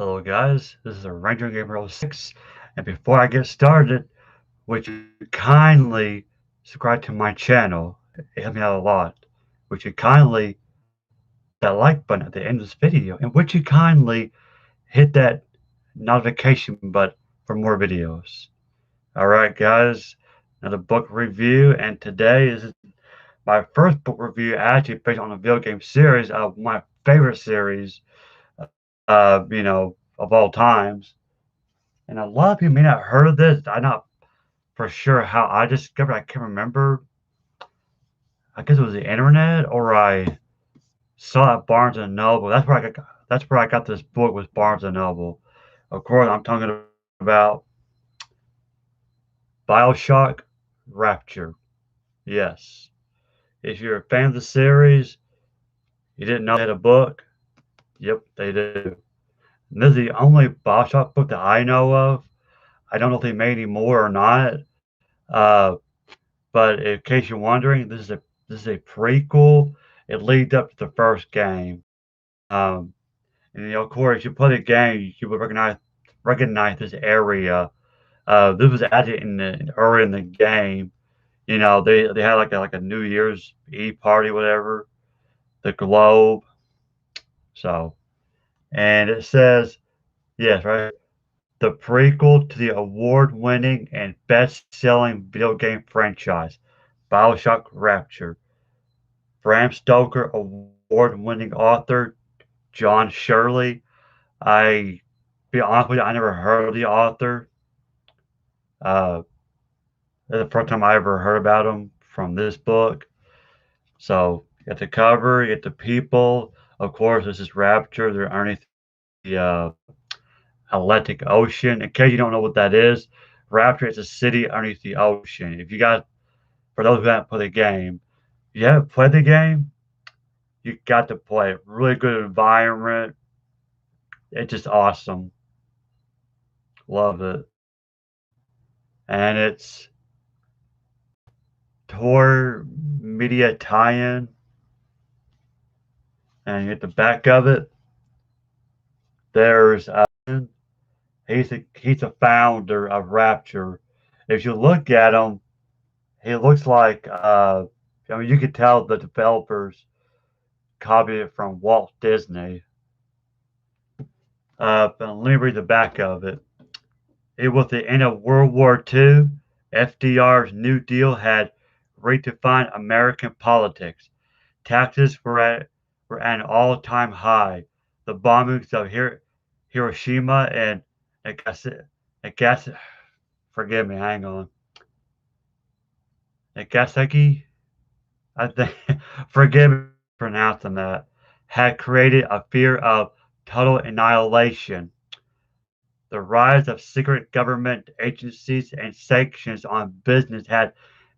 Hello guys, this is a Ranger Gamer 06, and before I get started, would you kindly subscribe to my channel? It helped me out a lot. Would you kindly hit that like button at the end of this video, and would you kindly hit that notification button for more videos? Alright guys, another book review, and today is my first book review actually based on a video game series of my favorite series, of all times. And a lot of people may not have heard of this. I'm not for sure how I discovered. I can't remember. I guess it was the internet, or I saw it at Barnes and Noble. That's where I got this book, was Barnes and Noble. Of course, I'm talking about Bioshock Rapture. Yes. If you're a fan of the series, you didn't know they had a book. Yep, they do. And this is the only Bioshock book that I know of. I don't know if they made any more or not. Uh, But in case you're wondering, this is a prequel. It leads up to the first game. Um, and of course, you play the game, you will recognize this area. This was added early in the game. They had like a New Year's Eve party, whatever. The globe. So, and it says, yes, right. The prequel to the award-winning and best-selling video game franchise, Bioshock Rapture. Bram Stoker award-winning author John Shirley. I be honest with you, I never heard of the author. Uh, the first time I ever heard about him from this book. So you get the cover, you get the people. Of course, this is Rapture. They're underneath the Atlantic Ocean. In case you don't know what that is, Rapture is a city underneath the ocean. For those who haven't played the game, if you haven't played the game, you got to play it. Really good environment. It's just awesome. Love it. And it's Tor Media tie-in. And at the back of it, there's he's a founder of Rapture. If you look at him, he looks like I mean you could tell the developers copied it from Walt Disney. But let me read the back of it. It was the end of World War II. FDR's New Deal had redefined American politics. Taxes were at an all-time high. The bombings of Hiroshima and Nagasaki, forgive me, hang on, Nagasaki, I think, forgive me for pronouncing that, had created a fear of total annihilation. The rise of secret government agencies and sanctions on business had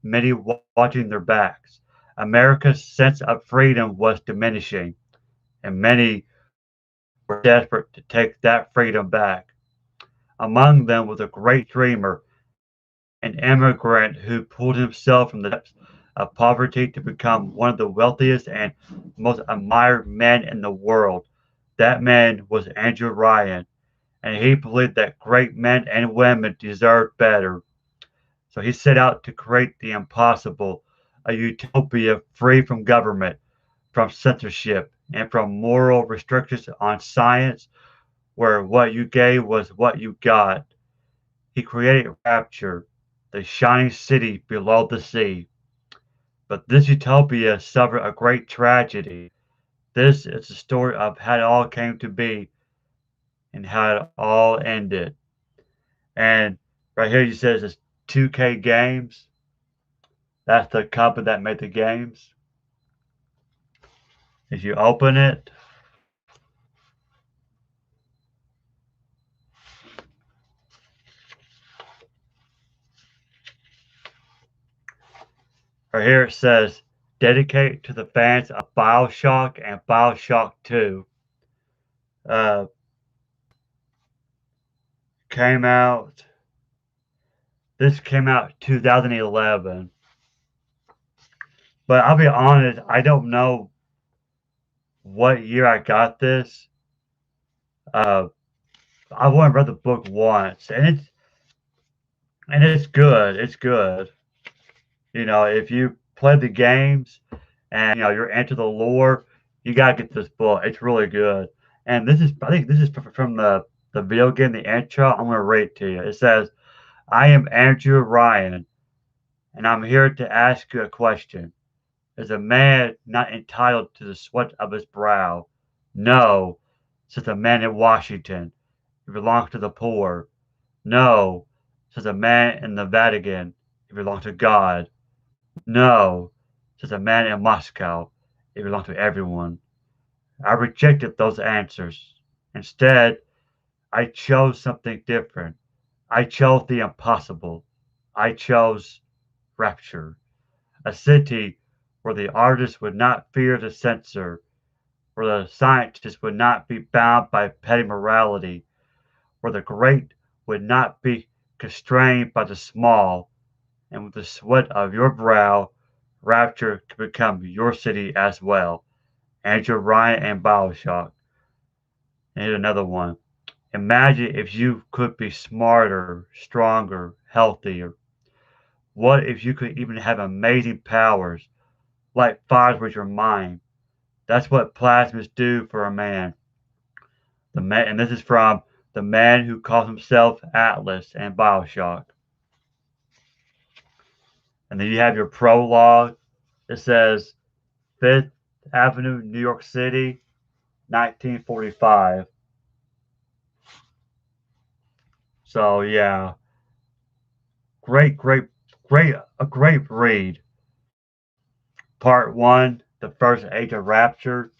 many watching their backs. America's sense of freedom was diminishing, and many were desperate to take that freedom back. Among them was a great dreamer, an immigrant who pulled himself from the depths of poverty to become one of the wealthiest and most admired men in the world. That man was Andrew Ryan, and he believed that great men and women deserved better. So he set out to create the impossible, a utopia free from government, from censorship, and from moral restrictions on science, where what you gave was what you got. He created Rapture, the shining city below the sea. But this utopia suffered a great tragedy. This is the story of how it all came to be and how it all ended. And right here you says it's 2K Games. That's the company that made the games. If you open it, right here it says dedicate to the fans of Bioshock and Bioshock 2. Uh, came out, this came out 2011. But I'll be honest, I don't know what year I got this. Uh, I've only read the book once, and it's good. It's good. You know, if you play the games and you're into the lore, you gotta get this book. It's really good. And I think this is from the video game, the intro. I'm gonna read it to you. It says, "I am Andrew Ryan, and I'm here to ask you a question. Is a man not entitled to the sweat of his brow? No, says a man in Washington. It belongs to the poor. No, says a man in the Vatican. It belongs to God. No, says a man in Moscow. It belongs to everyone. I rejected those answers. Instead, I chose something different. I chose the impossible. I chose Rapture, a city where the artist would not fear the censor, where the scientist would not be bound by petty morality, where the great would not be constrained by the small, and with the sweat of your brow, Rapture could become your city as well. Andrew Ryan and Bioshock. And here's another one. Imagine if you could be smarter, stronger, healthier. What if you could even have amazing powers, like fires with your mind? That's what plasmas do for a man. And this is from the man who calls himself Atlas and Bioshock. And then you have your prologue. It says Fifth Avenue, New York City, 1945. So yeah, great, great, a great read. Part one, the first age of Rapture.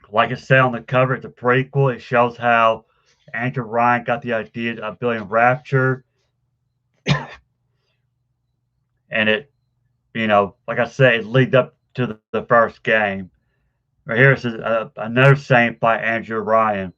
Like it said on the cover, it's a prequel. It shows how Andrew Ryan got the idea of building Rapture, and it, like I said, it leads up to the first game. Right here, it says another saying by Andrew Ryan: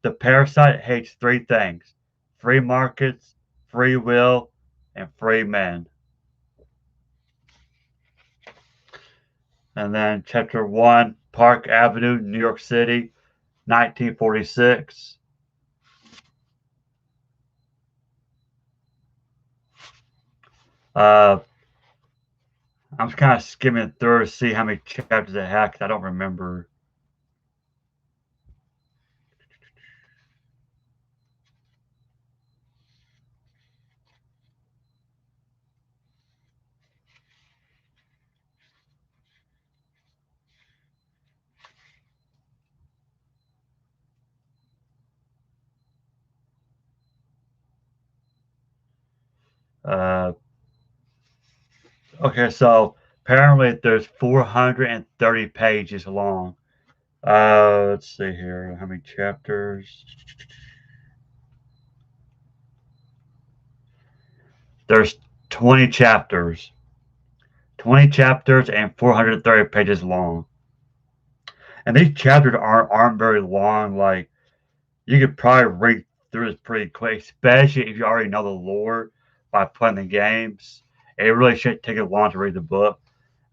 "The parasite hates three things: free markets, free will, and free men." And then chapter one, Park Avenue, New York City, 1946. Uh, I'm kind of skimming through to see how many chapters it had 'cause I don't remember. Uh, okay, so apparently there's 430 pages long. Let's see here. How many chapters? There's 20 chapters. 20 chapters and 430 pages long. And these chapters aren't very long. Like, you could probably read through this pretty quick, especially if you already know the lore by playing the games. It really shouldn't take it long to read the book.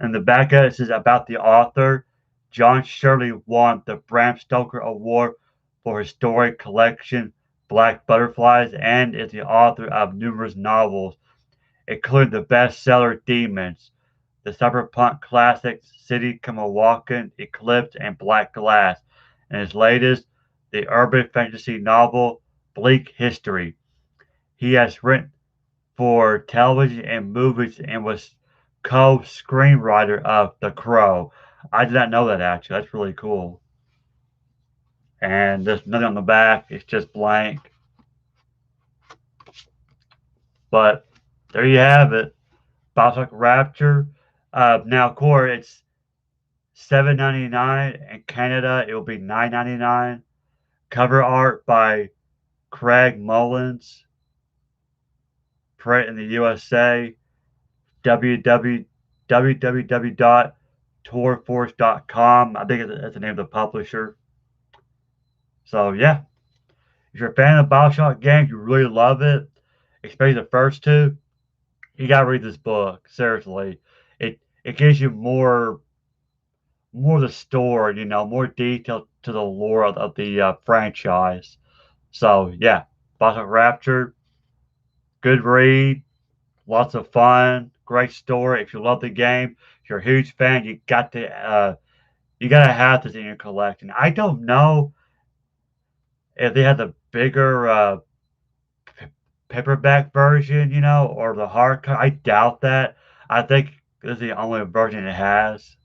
And the back of it says about the author. John Shirley won the Bram Stoker Award for his story collection Black Butterflies and is the author of numerous novels, including the bestseller Demons, the cyberpunk classics City Come a Walkin', Eclipse, and Black Glass, and his latest, the urban fantasy novel Bleak History. He has written for television and movies and was co-screenwriter of The Crow. I did not know that actually. That's really cool. And there's nothing on the back. It's just blank. But there you have it. Bioshock Rapture. Now, of course, it's $7.99 in Canada. It will be $9.99. Cover art by Craig Mullins. Print in the USA. www.torforce.com. I think that's the name of the publisher. So yeah, if you're a fan of Bioshock games, you really love it, especially the first two. You gotta read this book. Seriously, it gives you more of the story, more detail to the lore of the franchise. So yeah, Bioshock Rapture, good read, lots of fun, great story. If you love the game, if you're a huge fan, you gotta have this in your collection. I don't know if they had the bigger p- paperback version, or the hardcover. I doubt that. I think this is the only version it has.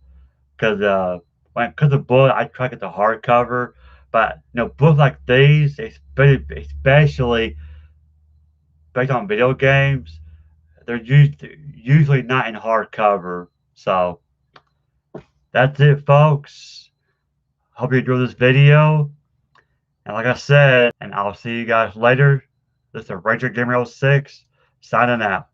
Because because of book, I try to get the hardcover. But books like these, especially based on video games, they're usually not in hardcover. So that's it, folks. Hope you enjoyed this video. And like I said, and I'll see you guys later. This is Ranger Gamer 06 signing out.